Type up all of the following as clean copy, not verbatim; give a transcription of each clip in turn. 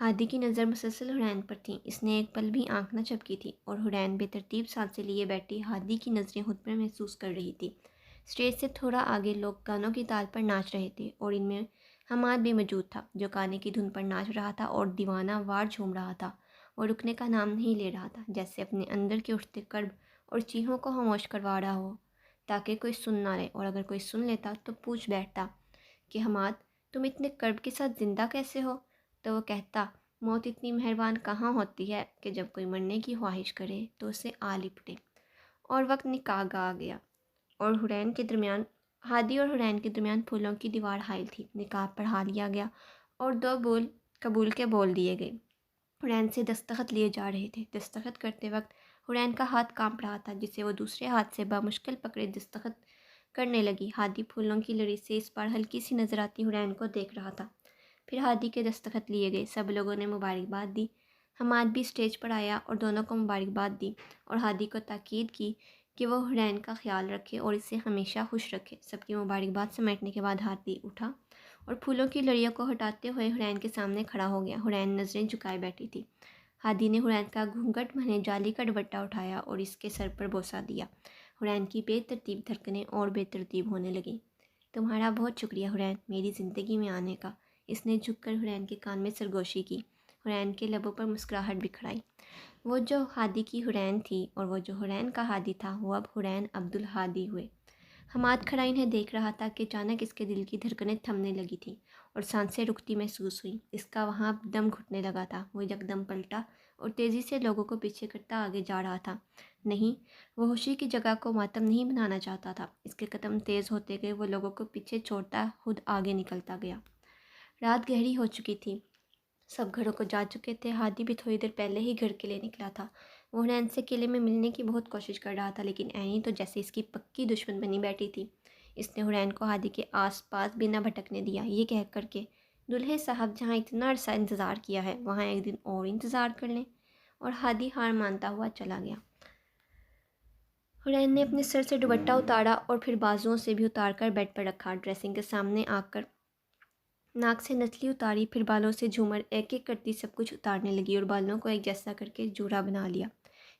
ہادی کی نظر مسلسل حرین پر تھی، اس نے ایک پل بھی آنکھ نہ جھپکی تھی، اور حرین بے ترتیب سانسیں لیے بیٹھی ہادی کی نظریں خود پر محسوس کر رہی تھی۔ اسٹیج سے تھوڑا آگے لوگ گانوں کی تال پر ناچ رہے تھے، اور ان میں حماد بھی موجود تھا، جو گانے کی دھن پر ناچ رہا تھا اور دیوانہ وار جھوم رہا تھا، اور رکنے کا نام نہیں لے رہا تھا، جیسے اپنے اندر کے اٹھتے کرب اور چیخوں کو خاموش کروا رہا ہو تاکہ کوئی سن نہ لے، اور اگر کوئی سن لیتا تو پوچھ بیٹھتا کہ حماد، تم اتنے کرب کے ساتھ زندہ کیسے ہو؟ تو وہ کہتا، موت اتنی مہربان کہاں ہوتی ہے کہ جب کوئی مرنے کی خواہش کرے تو اسے آ لپٹے۔ اور وقت نکاح گا گیا، اور حرین کے درمیان ہادی اور حرین کے درمیان پھولوں کی دیوار حائل تھی۔ نکاح پڑھا لیا گیا اور دو بول قبول کے بول دیے گئے۔ حرین سے دستخط لیے جا رہے تھے۔ دستخط کرتے وقت حرین کا ہاتھ کانپ رہا تھا، جسے وہ دوسرے ہاتھ سے بمشکل پکڑے دستخط کرنے لگی۔ ہادی پھولوں کی لڑی سے اس بار ہلکی سی نظر آتی حرین کو دیکھ رہا تھا۔ پھر ہادی کے دستخط لیے گئے، سب لوگوں نے مبارکباد دی۔ حماد بھی اسٹیج پر آیا اور دونوں کو مبارکباد دی، اور ہادی کو تاکید کی کہ وہ حرین کا خیال رکھے اور اسے ہمیشہ خوش رکھے۔ سب کی مبارکباد سمیٹنے کے بعد ہادی اٹھا اور پھولوں کی لڑیوں کو ہٹاتے ہوئے حرین کے سامنے کھڑا ہو گیا۔ حرین نظریں جھکائے بیٹھی تھی۔ ہادی نے حرین کا گھونگھٹ بنے جالی کا دوپٹہ اٹھایا اور اس کے سر پر بوسہ دیا۔ حرین کی بے ترتیب دھڑکنیں اور بے ترتیب ہونے لگیں۔ تمہارا بہت شکریہ حرین، میری زندگی میں آنے کا۔ اس نے جھک کر حرین کے کان میں سرگوشی کی۔ حرین کے لبوں پر مسکراہٹ بکھر آئی۔ وہ جو ہادی کی حرین تھی اور وہ جو حرین کا ہادی تھا، وہ اب حرین عبدالہادی ہوئے۔ حماد کھڑا انہیں دیکھ رہا تھا کہ اچانک اس کے دل کی دھڑکنیں تھمنے لگی تھیں اور سانسیں رکتی محسوس ہوئیں۔ اس کا وہاں دم گھٹنے لگا تھا۔ وہ یکدم پلٹا اور تیزی سے لوگوں کو پیچھے کرتا آگے جا رہا تھا۔ نہیں، وہ خوشی کی جگہ کو ماتم نہیں بنانا چاہتا تھا۔ اس کے قدم تیز ہوتے گئے، وہ لوگوں کو پیچھے چھوڑتا خود آگے نکلتا گیا۔ رات گہری ہو چکی تھی، سب گھروں کو جا چکے تھے۔ ہادی بھی تھوڑی دیر پہلے ہی گھر کے لیے نکلا تھا۔ وہ حرین سے قلعے میں ملنے کی بہت کوشش کر رہا تھا، لیکن عینی تو جیسے اس کی پکی دشمن بنی بیٹھی تھی۔ اس نے حرین کو ہادی کے آس پاس بھی نہ بھٹکنے دیا، یہ کہہ کر کے، دلہے صاحب جہاں اتنا عرصہ انتظار کیا ہے وہاں ایک دن اور انتظار کر لیں۔ اور ہادی ہار مانتا ہوا چلا گیا۔ حرین نے اپنے سر سے دوپٹہ اتارا اور پھر بازوؤں سے بھی اتار کر بیڈ پر رکھا۔ ڈریسنگ کے سامنے آ کر ناک سے نتلی اتاری، پھر بالوں سے جھومر، ایک ایک کرتی سب کچھ اتارنے لگی اور بالوں کو ایک جیسا کر کے جوڑا بنا لیا۔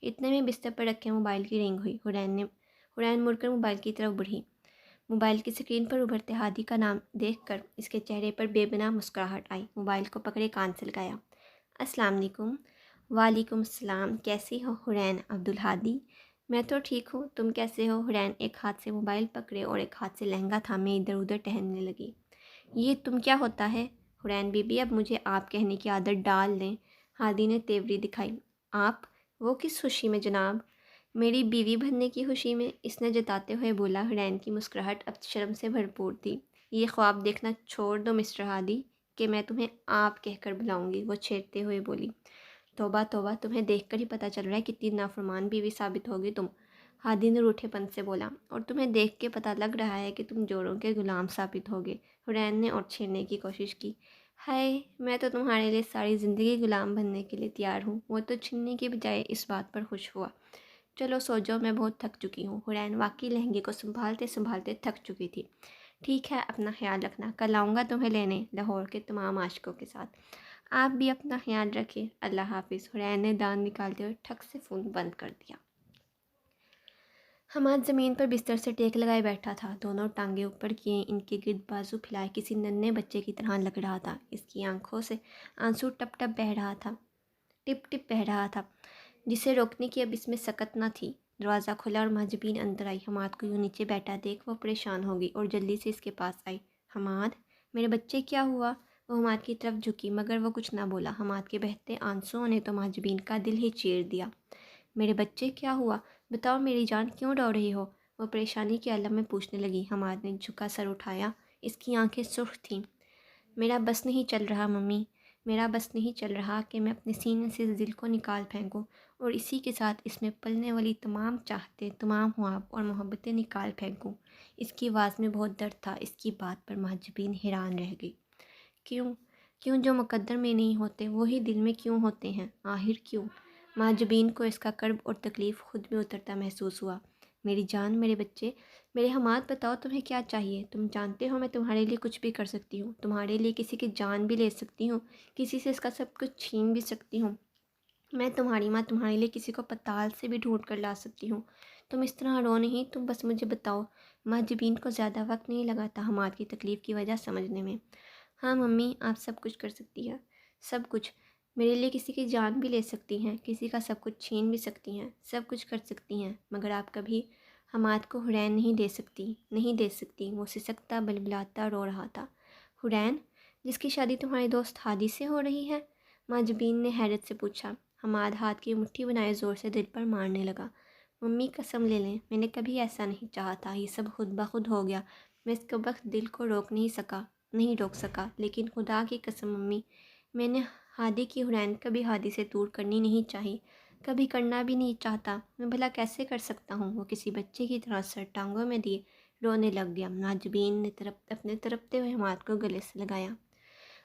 اتنے میں بستر پر رکھے موبائل کی رنگ ہوئی۔ حرین مڑ کر موبائل کی طرف بڑھی۔ موبائل کی اسکرین پر ابھرتے ہادی کا نام دیکھ کر اس کے چہرے پر بے بنا مسکراہٹ آئی۔ موبائل کو پکڑے کان سے لگایا۔ السلام علیکم۔ وعلیکم السلام، کیسی ہو حرین عبدالہادی؟ میں تو ٹھیک ہوں، تم کیسے ہو؟ حرین ایک ہاتھ سے موبائل پکڑے اور ایک ہاتھ سے لہنگا تھامے ادھر ادھر ٹہلنے لگی۔ یہ تم کیا ہوتا ہے؟ حرین بی بی، اب مجھے آپ کہنے کی عادت ڈال دیں۔ ہادی نے تیوری دکھائی۔ آپ؟ وہ کس خوشی میں جناب؟ میری بیوی بننے کی خوشی میں، اس نے جتاتے ہوئے بولا۔ حرین کی مسکراہٹ اب شرم سے بھرپور تھی۔ یہ خواب دیکھنا چھوڑ دو مسٹر ہادی، کہ میں تمہیں آپ کہہ کر بلاؤں گی، وہ چھیڑتے ہوئے بولی۔ توبہ توبہ، تمہیں دیکھ کر ہی پتہ چل رہا ہے کتنی نافرمان بیوی ثابت ہوگی تم، ہادی نے روٹھے پن سے بولا۔ اور تمہیں دیکھ کے پتہ لگ رہا ہے کہ تم جوڑوں کے غلام ثابت ہوگے، حرین نے اور چھیڑنے کی کوشش کی۔ ہائے، میں تو تمہارے لیے ساری زندگی غلام بننے کے لیے تیار ہوں۔ وہ تو چھننے کی بجائے اس بات پر خوش ہوا۔ چلو سو جاؤ، میں بہت تھک چکی ہوں۔ حرین واقعی لہنگے کو سنبھالتے سنبھالتے تھک چکی تھی۔ ٹھیک ہے، اپنا خیال رکھنا، کل آؤں گا تمہیں لینے، لاہور کے تمام عاشقوں کے ساتھ۔ آپ بھی اپنا خیال رکھیں، اللہ حافظ۔ حرین نے دان نکالتے ہوئے ٹھک سے فون بند کر دیا۔ حماد زمین پر بستر سے ٹیک لگائے بیٹھا تھا، دونوں ٹانگیں اوپر کیے، ان کے گرد بازو پھیلائے کسی ننھے بچے کی طرح لگ رہا تھا۔ اس کی آنکھوں سے آنسو ٹپ ٹپ بہہ رہا تھا، ٹپ ٹپ بہہ رہا تھا، جسے روکنے کی اب اس میں سکت نہ تھی۔ دروازہ کھلا اور مہاجبین اندر آئی۔ حماد کو یوں نیچے بیٹھا دیکھ وہ پریشان ہو گئی اور جلدی سے اس کے پاس آئی۔ حماد، میرے بچے کیا ہوا؟ وہ حماد کی طرف جھکی مگر وہ کچھ نہ بولا۔ حماد کے بہتے آنسوؤں نے تو مہاجبین کا دل ہی چیر دیا۔ میرے بچے کیا ہوا؟ بتاؤ میری جان، کیوں رو رہی ہو؟ وہ پریشانی کے عالم میں پوچھنے لگی۔ حماد نے جھکا سر اٹھایا، اس کی آنکھیں سرخ تھیں۔ میرا بس نہیں چل رہا ممی، میرا بس نہیں چل رہا کہ میں اپنے سینے سے اس دل کو نکال پھینکوں اور اسی کے ساتھ اس میں پلنے والی تمام چاہتیں، تمام خواب اور محبتیں نکال پھینکوں۔ اس کی آواز میں بہت درد تھا۔ اس کی بات پر مہاجبین حیران رہ گئی۔ کیوں جو مقدر میں نہیں ہوتے وہی دل میں کیوں ہوتے ہیں؟ آخر کیوں؟ مہاجبین کو اس کا کرب اور تکلیف خود میں اترتا محسوس ہوا۔ میری جان، میرے بچے، میرے حماد، بتاؤ تمہیں کیا چاہیے؟ تم جانتے ہو میں تمہارے لیے کچھ بھی کر سکتی ہوں، تمہارے لیے کسی کی جان بھی لے سکتی ہوں، کسی سے اس کا سب کچھ چھین بھی سکتی ہوں۔ میں تمہاری ماں تمہارے لیے کسی کو پتال سے بھی ڈھونڈ کر لا سکتی ہوں۔ تم اس طرح رو نہیں، تم بس مجھے بتاؤ۔ ماں جبین کو زیادہ وقت نہیں لگا تھا حماد کی تکلیف کی وجہ سمجھنے میں۔ ہاں ممی، آپ سب کچھ کر سکتی ہیں، سب کچھ۔ میرے لیے کسی کی جان بھی لے سکتی ہیں، کسی کا سب کچھ چھین بھی سکتی ہیں، سب کچھ کر سکتی ہیں، مگر آپ کبھی حماد کو حرین نہیں دے سکتی۔ وہ سسکتا بلبلاتا رو رہا تھا۔ حرین، جس کی شادی تمہارے دوست ہادی سے ہو رہی ہے؟ ماں جبین نے حیرت سے پوچھا۔ حماد ہاتھ کی مٹھی بنائے زور سے دل پر مارنے لگا۔ ممی قسم لے لیں، میں نے کبھی ایسا نہیں چاہا تھا، یہ سب خود بخود ہو گیا۔ میں اس کے وقت دل کو نہیں روک سکا، لیکن خدا کی قسم ممی، میں نے ہادی کی حرین کبھی ہادی سے دور کرنی نہیں چاہی، کبھی کرنا بھی نہیں چاہتا۔ میں بھلا کیسے کر سکتا ہوں؟ وہ کسی بچے کی طرح سر ٹانگوں میں دیے رونے لگ گیا۔ ناجبین نے اپنے تڑپتے ہوئے ہاتھ کو گلے سے لگایا۔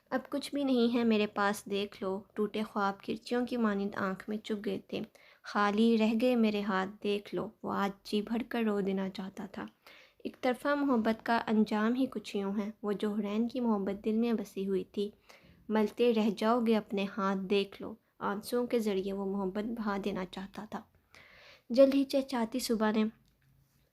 اب کچھ بھی نہیں ہے میرے پاس، دیکھ لو۔ ٹوٹے خواب کرچیوں کی مانند آنکھ میں چبھ گئے تھے۔ خالی رہ گئے میرے ہاتھ، دیکھ لو۔ وہ آج جی بھر کر رو دینا چاہتا تھا۔ ایک طرفہ محبت کا انجام ہی کچھ یوں ہے، وہ جو حرین کی محبت دل میں بسی ہوئی تھی۔ ملتے رہ جاؤ گے اپنے ہاتھ، دیکھ لو۔ آنسوؤں کے ذریعے وہ محبت بہا دینا چاہتا تھا۔ جلد ہی چہچہاتی صبح نے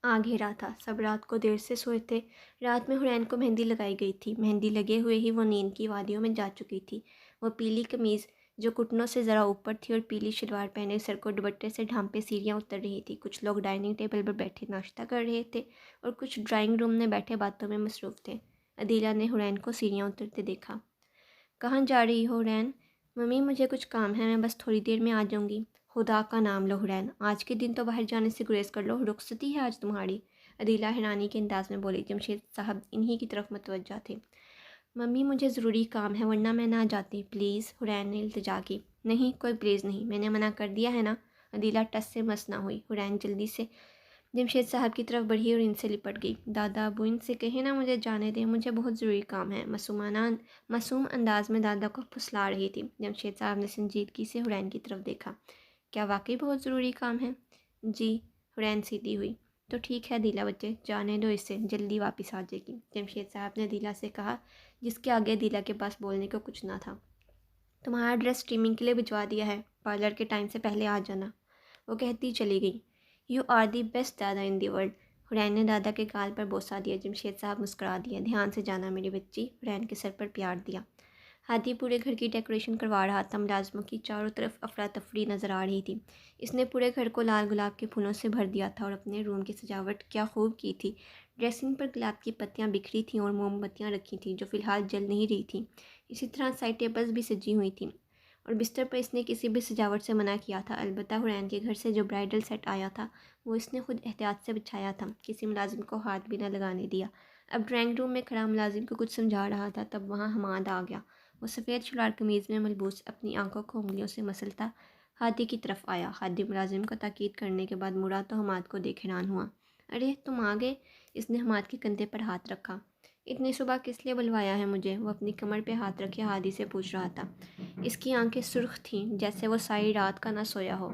آ گھیرا تھا۔ سب رات کو دیر سے سوئے تھے۔ رات میں حرین کو مہندی لگائی گئی تھی۔ مہندی لگے ہوئے ہی وہ نیند کی وادیوں میں جا چکی تھی۔ وہ پیلی قمیض جو گھٹنوں سے ذرا اوپر تھی اور پیلی شلوار پہنے سر کو دوپٹے سے ڈھانپے سیڑھیاں اتر رہی تھی۔ کچھ لوگ ڈائننگ ٹیبل پر بیٹھے ناشتہ کر رہے تھے اور کچھ ڈرائنگ روم میں بیٹھے باتوں میں مصروف تھے۔ عدیلہ نے حرین کو سیڑھیاں اترتے دیکھا۔ کہاں جا رہی ہو حرین؟ ممی مجھے کچھ کام ہے، میں بس تھوڑی دیر میں آ جاؤں گی۔ خدا کا نام لو حرین، آج کے دن تو باہر جانے سے گریز کر لو، رخصتی ہے آج تمہاری۔ عدیلہ حیرانی کے انداز میں بولی۔ جمشید صاحب انہی کی طرف متوجہ تھے۔ ممی مجھے ضروری کام ہے ورنہ میں نہ جاتی، پلیز، حرین نے التجا کی۔ نہیں، کوئی پلیز نہیں، میں نے منع کر دیا ہے نا۔ عدیلہ ٹس سے مس نہ ہوئی۔ حرین جلدی سے جمشید صاحب کی طرف بڑھی اور ان سے لپٹ گئی۔ دادا ابو ان سے کہیں نا مجھے جانے دیں، مجھے بہت ضروری کام ہے۔ معصوم انداز میں دادا کو پھسلا رہی تھی۔ جمشید صاحب نے سنجیدگی سے حرین کی طرف دیکھا۔ کیا واقعی بہت ضروری کام ہے؟ جی، حرین سیدھی ہوئی۔ تو ٹھیک ہے عدیلہ بچے، جانے دو اسے، جلدی واپس آ جائے گی، جمشید صاحب نے عدیلہ سے کہا، جس کے آگے عدیلہ کے پاس بولنے کو کچھ نہ تھا۔ تمہارا ڈریس اسٹریمنگ کے لیے بھجوا دیا ہے، پارلر کے ٹائم سے پہلے آ جانا، وہ کہتی چلی گئی۔ یو آر دی بیسٹ دادا ان دی ورلڈ۔ حرین نے دادا کے گال پر بوسہ دیا۔ جمشید صاحب مسکرا دیا۔ دھیان سے جانا میری بچی، حرین کے سر پر پیار دیا۔ ہادی پورے گھر کی ڈیکوریشن کروا رہا تھا۔ ملازموں کی چاروں طرف افراتفری نظر آ رہی تھی۔ اس نے پورے گھر کو لال گلاب کے پھولوں سے بھر دیا تھا اور اپنے روم کی سجاوٹ کیا خوب کی تھی۔ ڈریسنگ پر گلاب کی پتیاں بکھری تھیں اور موم بتیاں رکھی تھیں جو فی الحال جل نہیں رہی تھیں۔ اسی طرح سائڈ ٹیبلز بھی سجی ہوئی تھیں اور بستر پر اس نے کسی بھی سجاوٹ سے منع کیا تھا۔ البتہ حرین کے گھر سے جو برائڈل سیٹ آیا تھا وہ اس نے خود احتیاط سے بچھایا تھا، کسی ملازم کو ہاتھ بھی نہ لگانے دیا۔ اب ڈرائنگ روم میں کھڑا ملازم کو کچھ سمجھا رہا تھا، تب وہاں حماد آ گیا۔ وہ سفید شلوار قمیض میں ملبوس اپنی آنکھوں کو انگلیوں سے مسلتا ہادی کی طرف آیا۔ ہادی ملازم کو تاکید کرنے کے بعد مڑا تو حماد کو دیکھ حیران ہوا۔ ارے تم آ گئے؟ اس نے حماد کے کندھے پر ہاتھ رکھا۔ اتنی صبح کس لیے بلوایا ہے مجھے؟ وہ اپنی کمر پہ ہاتھ رکھے ہادی سے پوچھ رہا تھا۔ اس کی آنکھیں سرخ تھیں جیسے وہ ساری رات کا نہ سویا ہو۔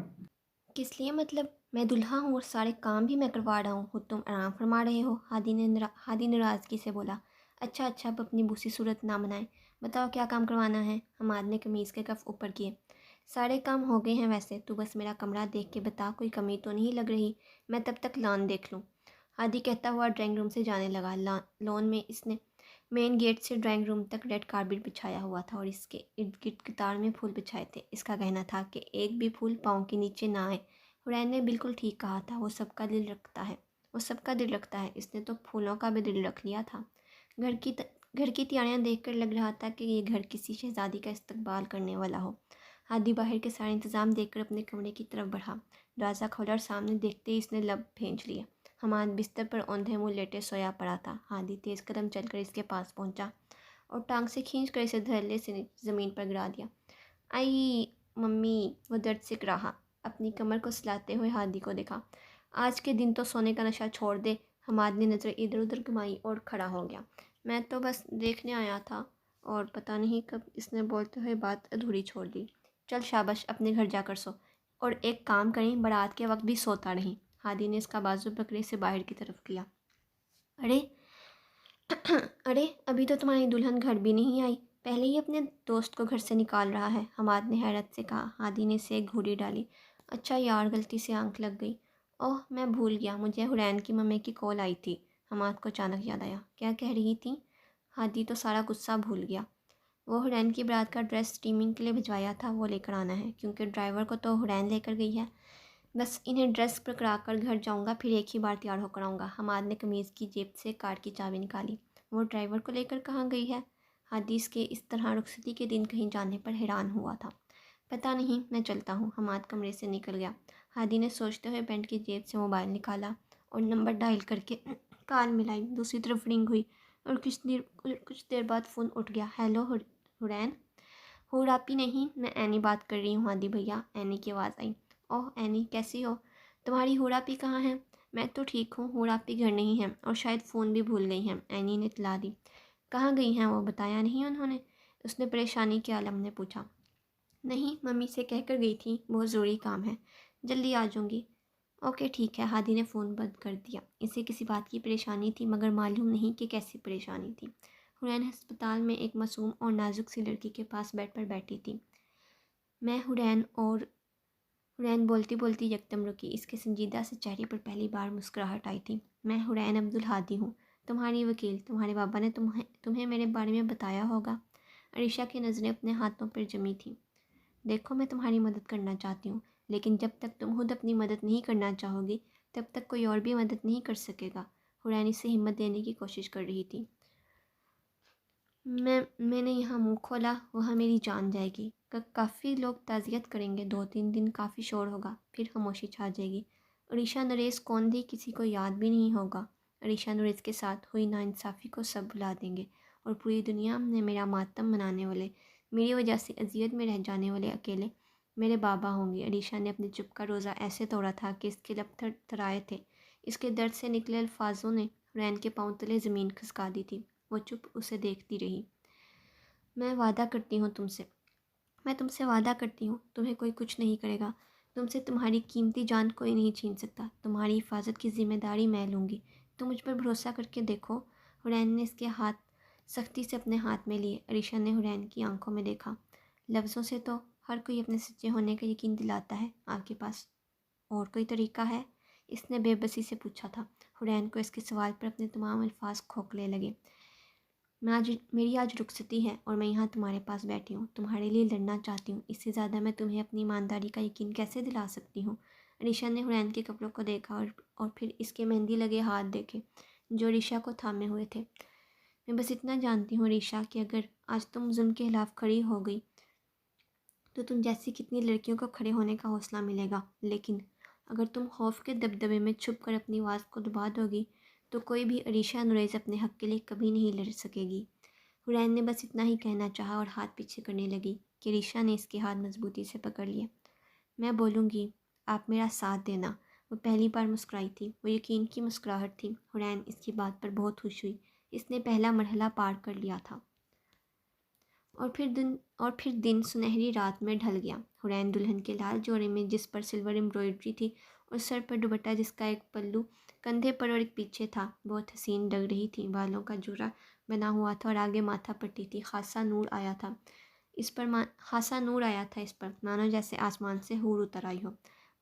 کس لیے مطلب؟ میں دلہا ہوں اور سارے کام بھی میں کروا رہا ہوں، خود تم آرام فرما رہے ہو، ہادی ناراضگی سے بولا۔ اچھا اب اپنی بوسی صورت نہ بنائیں، بتاؤ کیا کام کروانا ہے؟ حماد نے قمیض کے کف اوپر کیے۔ سارے کام ہو گئے ہیں ویسے، تو بس میرا کمرہ دیکھ کے بتا، کوئی کمی تو نہیں لگ رہی؟ میں تب تک لان دیکھ لوں، ہادی کہتا ہوا ڈرائنگ روم سے جانے لگا۔ لان میں اس نے مین گیٹ سے ڈرائنگ روم تک ریڈ کارپیٹ بچھایا ہوا تھا اور اس کے ارد گرد قطار میں پھول بچھائے تھے۔ اس کا کہنا تھا کہ ایک بھی پھول پاؤں کے نیچے نہ آئے۔ حرین نے بالکل ٹھیک کہا تھا، وہ سب کا دل رکھتا ہے، اس نے تو پھولوں کا بھی دل رکھ لیا تھا۔ گھر کی تیاریاں دیکھ کر لگ رہا تھا کہ یہ گھر کسی شہزادی کا استقبال کرنے والا ہو۔ ہادی باہر کے سارے انتظام دیکھ کر اپنے کمرے کی طرف بڑھا۔ دروازہ کھولا اور سامنے دیکھتے ہی اس نے لب بھینچ لیے۔ حماد بستر پر اوندھے منہ لیٹے سویا پڑا تھا۔ ہادی تیز قدم چل کر اس کے پاس پہنچا اور ٹانگ سے کھینچ کر اسے دھڑلے سے زمین پر گرا دیا۔ آئی ممی، وہ درد سے کراہا۔ اپنی کمر کو سلاتے ہوئے ہادی کو دیکھا۔ آج کے دن تو سونے کا نشہ چھوڑ دے۔ حماد نے نظر ادھر ادھر گھمائی اور کھڑا ہو گیا۔ میں تو بس دیکھنے آیا تھا، اور پتہ نہیں کب اس نے بولتے ہوئے بات ادھوری چھوڑ دی۔ چل شاباش، اپنے گھر جا کر سو، اور ایک کام کریں، بارات کے وقت بھی سوتا رہیں۔ ہادی نے اس کا بازو پکڑے سے باہر کی طرف کیا۔ ارے ارے ابھی تو تمہاری دلہن گھر بھی نہیں آئی، پہلے ہی اپنے دوست کو گھر سے نکال رہا ہے، حماد نے حیرت سے کہا۔ ہادی نے اسے ایک گھوری ڈالی۔ اچھا یار، غلطی سے آنکھ لگ گئی۔ اوہ میں بھول گیا، مجھے حرین کی ممی کی کال آئی تھی۔ حماد کو اچانک یاد آیا۔ کیا کہہ رہی تھیں؟ ہادی تو سارا غصہ بھول گیا۔ وہ حرین کی برات کا ڈریس اسٹیمنگ کے لیے بھجوایا تھا، وہ لے کر آنا ہے، کیونکہ ڈرائیور کو تو حرین لے کر گئی ہے۔ بس انہیں ڈریس پکڑا کر گھر جاؤں گا، پھر ایک ہی بار تیار ہو کر آؤں گا۔ حماد نے قمیض کی جیب سے کار کی چابی نکالی۔ وہ ڈرائیور کو لے کر کہاں گئی ہے؟ حدیث کے اس طرح رخصتی کے دن کہیں جانے پر حیران ہوا تھا۔ پتہ نہیں، میں چلتا ہوں۔ حماد کمرے سے نکل گیا۔ ہادی نے سوچتے ہوئے پینٹ کی جیب سے موبائل نکالا اور نمبر ڈائل کر کے کال ملائی۔ دوسری طرف رنگ ہوئی اور کچھ دیر بعد فون اٹھ گیا۔ ہیلو حرین؟ ہو راپی نہیں، میں اینی بات کر رہی ہوں ہادی بھیا، اینی کی آواز آئی۔ اوہ اینی، کیسی ہو؟ تمہاری ہو راپی کہاں ہے؟ میں تو ٹھیک ہوں، ہو راپی گھر نہیں ہے اور شاید فون بھی بھول گئی ہیں، اینی نے اطلاع دی۔ کہاں گئی ہیں وہ، بتایا نہیں انہوں نے؟ اس نے پریشانی کے عالم نے پوچھا۔ نہیں، ممی سے کہہ کر گئی تھی بہت ضروری کام ہے، جلدی آ جاؤں گی۔ اوکے ٹھیک ہے، ہادی نے فون بند کر دیا۔ اسے کسی بات کی پریشانی تھی مگر معلوم نہیں کہ کیسی پریشانی تھی۔ حرین ہسپتال میں ایک معصوم اور نازک سی لڑکی کے پاس بیڈ پر بیٹھی تھی۔ میں حرین بولتی بولتی یکدم رکی۔ اس کے سنجیدہ سے چہرے پر پہلی بار مسکراہٹ آئی تھی۔ میں حرین عبدالہادی ہوں، تمہاری وکیل۔ تمہارے بابا نے تمہیں میرے بارے میں بتایا ہوگا۔ عریشہ کی نظریں اپنے ہاتھوں پر جمی تھیں۔ دیکھو میں تمہاری مدد کرنا چاہتی ہوں، لیکن جب تک تم خود اپنی مدد نہیں کرنا چاہو گی تب تک کوئی اور بھی مدد نہیں کر سکے گا۔ حرین اسے ہمت دینے کی کوشش کر رہی تھی۔ میں نے یہاں منہ کھولا وہاں میری جان جائے گی۔ کافی لوگ تعزیت کریں گے، 2-3 دن کافی شور ہوگا، پھر خاموشی چھا جائے گی۔ عریشہ نریس کون تھی کسی کو یاد بھی نہیں ہوگا۔ عریشہ نریس کے ساتھ ہوئی ناانصافی کو سب بھلا دیں گے اور پوری دنیا میں میرا ماتم منانے والے، میری وجہ سے اذیت میں رہ جانے والے اکیلے میرے بابا ہوں گے۔ عریشہ نے اپنے چپ کا روزہ ایسے توڑا تھا کہ اس کے لب تھر تھرائے تھے۔ اس کے درد سے نکلے الفاظوں نے حرین کے پاؤں تلے زمین کھسکا دی تھی۔ وہ چپ اسے دیکھتی رہی۔ میں تم سے وعدہ کرتی ہوں تمہیں کوئی کچھ نہیں کرے گا، تم سے تمہاری قیمتی جان کوئی نہیں چھین سکتا، تمہاری حفاظت کی ذمہ داری میں لوں گی، تم مجھ پر بھروسہ کر کے دیکھو۔ حرین نے اس کے ہاتھ سختی سے اپنے ہاتھ میں لیے۔ عریشہ نے حرین کی آنکھوں میں دیکھا۔ لفظوں سے تو ہر کوئی اپنے سچے ہونے کا یقین دلاتا ہے، آپ کے پاس اور کوئی طریقہ ہے؟ اس نے بے بسی سے پوچھا تھا۔ حرین کو اس کے سوال پر اپنے تمام الفاظ کھوکھلے لگے۔ میری آج رخصتی ہے اور میں یہاں تمہارے پاس بیٹھی ہوں، تمہارے لیے لڑنا چاہتی ہوں، اس سے زیادہ میں تمہیں اپنی ایمانداری کا یقین کیسے دلا سکتی ہوں؟ عریشہ نے حرین کے کپڑوں کو دیکھا اور پھر اس کے مہندی لگے ہاتھ دیکھے جو عریشہ کو تھامے ہوئے تھے۔ میں بس اتنا جانتی ہوں عریشہ کہ اگر آج تم ظلم کے خلاف کھڑی ہو گئی تو تم جیسی کتنی لڑکیوں کو کھڑے ہونے کا حوصلہ ملے گا، لیکن اگر تم خوف کے دبدبے میں چھپ کر اپنی آواز کو دبا دو گی تو کوئی بھی عریشہ نریز اپنے حق کے لیے کبھی نہیں لڑ سکے گی۔ حرین نے بس اتنا ہی کہنا چاہا اور ہاتھ پیچھے کرنے لگی کہ عریشہ نے اس کے ہاتھ مضبوطی سے پکڑ لیے۔ میں بولوں گی، آپ میرا ساتھ دینا۔ وہ پہلی بار مسکرائی تھی، وہ یقین کی مسکراہٹ تھی۔ حرین اس کی بات پر بہت خوش ہوئی، اس نے پہلا مرحلہ پار کر لیا تھا۔ اور پھر دن سنہری رات میں ڈھل گیا۔ حرین دلہن کے لال جوڑے میں جس پر سلور امبرائڈری تھی اور سر پر دوپٹہ جس کا ایک پلو کندھے پر اور ایک پیچھے تھا، بہت حسین لگ رہی تھی۔ بالوں کا جوڑا بنا ہوا تھا اور آگے ماتھا پٹی تھی۔ خاصا نور آیا تھا اس پر، مانو جیسے آسمان سے حور اتر آئی ہو۔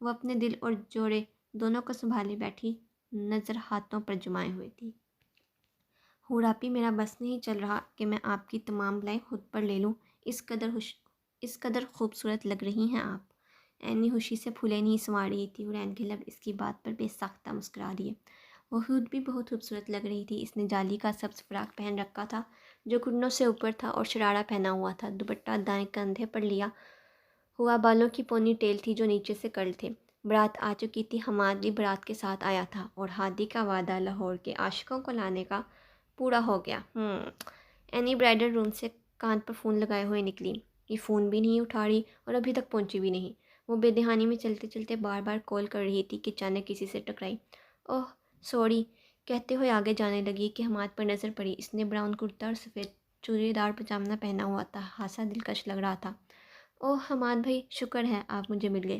وہ اپنے دل اور جوڑے دونوں کو سنبھالے بیٹھی نظر ہاتھوں پر جمائے ہوئے تھی۔ حور آپی، میرا بس نہیں چل رہا کہ میں آپ کی تمام بلائیں خود پر لے لوں، اس قدر خوبصورت لگ رہی ہیں آپ۔ اینی خوشی سے پھولے نہیں سنوار رہی تھی۔ حرین کے لب اس کی بات پر بے ساختہ مسکرا دیے۔ وہ خود بھی بہت خوبصورت لگ رہی تھی۔ اس نے جالی کا سبز فراق پہن رکھا تھا جو گھٹنوں سے اوپر تھا اور شرارہ پہنا ہوا تھا۔ دوپٹہ دائیں کندھے پر لیا ہوا، بالوں کی پونی ٹیل تھی جو نیچے سے کرل تھے۔ برات آ چکی تھی، حماد بھی برات کے ساتھ آیا تھا اور ہادی کا وعدہ لاہور کے عاشقوں کو لانے کا پورا ہو گیا۔ اینی برائڈل روم سے کان پر فون لگائے ہوئے نکلی۔ یہ فون بھی نہیں اٹھا رہی اور ابھی تک پہنچی بھی نہیں۔ وہ بے دہانی میں چلتے چلتے بار بار کال کر رہی تھی کہ اچانک کسی سے ٹکرائی۔ اوہ سوری کہتے ہوئے آگے جانے لگی کہ حماد پر نظر پڑی۔ اس نے براؤن کرتا اور سفید چوڑی دار پجامہ پہنا ہوا تھا، خاصا دلکش لگ رہا تھا۔ اوہ حماد بھائی، شکر ہے آپ مجھے مل گئے۔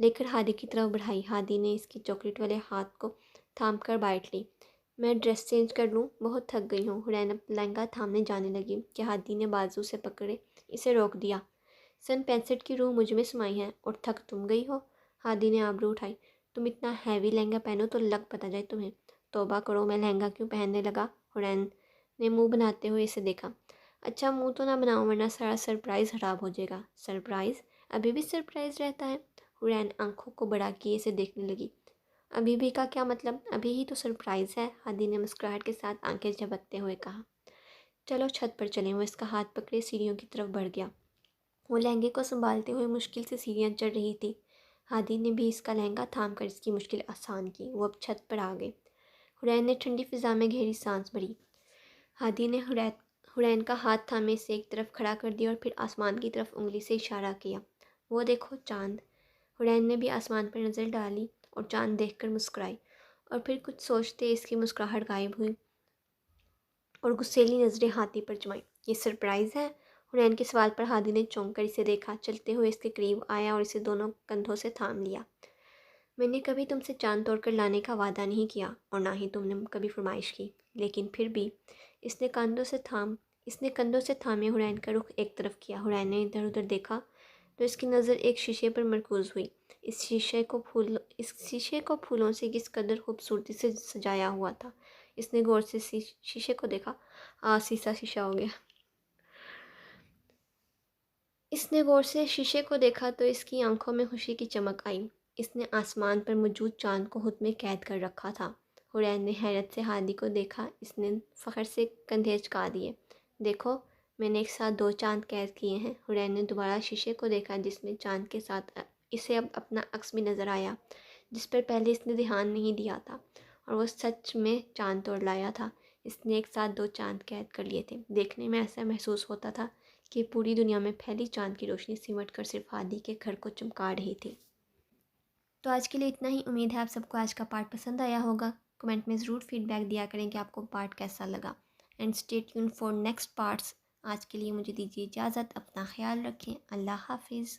لے کر ہادی کی طرف بڑھائی۔ ہادی نے اس کی چاکلیٹ والے ہاتھ کو تھام کر بائٹ لی۔ میں ڈریس چینج کر لوں، بہت تھک گئی ہوں۔ حرین لہنگا تھامنے جانے لگی کہ ہادی نے بازو سے پکڑے اسے روک دیا۔ سن 65 کی روح مجھ میں سمائی ہے اور تھک تم گئی ہو؟ ہادی نے آبرو اٹھائی۔ تم اتنا ہیوی لہنگا پہنو تو لگ پتہ جائے تمہیں۔ توبہ کرو، میں لہنگا کیوں پہننے لگا؟ حرین نے منہ بناتے ہوئے اسے دیکھا۔ اچھا منہ تو نہ بناؤ ورنہ سارا سرپرائز خراب ہو جائے گا۔ سرپرائز؟ ابھی بھی سرپرائز رہتا ہے؟ حرین آنکھوں کو بڑا کیے اسے دیکھنے لگی۔ ابھی بھی کا کیا مطلب؟ ابھی ہی تو سرپرائز ہے، ہادی نے مسکراہٹ کے ساتھ آنکھیں جھپکتے ہوئے کہا۔ چلو چھت پر چلیں۔ وہ اس کا ہاتھ پکڑے سیڑھیوں کی طرف بڑھ گیا۔ وہ لہنگے کو سنبھالتے ہوئے مشکل سے سیڑھیاں چڑھ رہی تھی۔ ہادی نے بھی اس کا لہنگا تھام کر اس کی مشکل آسان کی۔ وہ اب چھت پر آ گئے۔ حرین نے ٹھنڈی فضا میں گہری سانس بھری۔ ہادی نے حرین کا ہاتھ تھامے اسے ایک طرف کھڑا کر دیا اور پھر آسمان کی طرف انگلی سے اشارہ کیا۔ وہ دیکھو چاند۔ حرین نے بھی آسمان پر نظر ڈالی اور چاند دیکھ کر مسکرائی، اور پھر کچھ سوچتے اس کی مسکراہٹ غائب ہوئی اور غصیلی نظریں ہاتھی پر جمائیں۔ یہ سرپرائز ہے؟ حرین کے سوال پر ہادی نے چونک کر اسے دیکھا، چلتے ہوئے اس کے قریب آیا اور اسے دونوں کندھوں سے تھام لیا۔ میں نے کبھی تم سے چاند توڑ کر لانے کا وعدہ نہیں کیا اور نہ ہی تم نے کبھی فرمائش کی، لیکن پھر بھی اس نے کندھوں سے تھامے حرین کا رخ ایک طرف کیا۔ حرین نے ادھر ادھر دیکھا تو اس کی نظر ایک شیشے پر مرکوز ہوئی۔ اس شیشے کو پھولوں سے کس قدر خوبصورتی سے سجایا ہوا تھا۔ اس نے غور سے شیشے کو دیکھا۔ سیسا شیشہ ہو گیا۔ اس نے غور سے شیشے کو دیکھا تو اس کی آنکھوں میں خوشی کی چمک آئی۔ اس نے آسمان پر موجود چاند کو خود میں قید کر رکھا تھا۔ حرین نے حیرت سے ہادی کو دیکھا۔ اس نے فخر سے کندھے چکا دیے۔ دیکھو میں نے ایک ساتھ 2 چاند قید کیے ہیں۔ حرین نے دوبارہ شیشے کو دیکھا جس میں چاند کے ساتھ اسے اب اپنا عکس بھی نظر آیا، جس پر پہلے اس نے دھیان نہیں دیا تھا، اور وہ سچ میں چاند توڑ لایا تھا۔ اس نے ایک ساتھ 2 چاند قید کر لیے تھے۔ دیکھنے میں ایسا محسوس ہوتا تھا کہ پوری دنیا میں پھیلی چاند کی روشنی سمٹ کر صرف ہادی کے گھر کو چمکا رہی تھی۔ تو آج کے لیے اتنا ہی۔ امید ہے آپ سب کو آج کا پارٹ پسند آیا ہوگا۔ کمنٹ میں ضرور فیڈ بیک دیا کریں کہ آپ کو پارٹ کیسا لگا، and stay tune for next parts. آج کے لیے مجھے دیجیے اجازت، اپنا خیال رکھیں، اللہ حافظ۔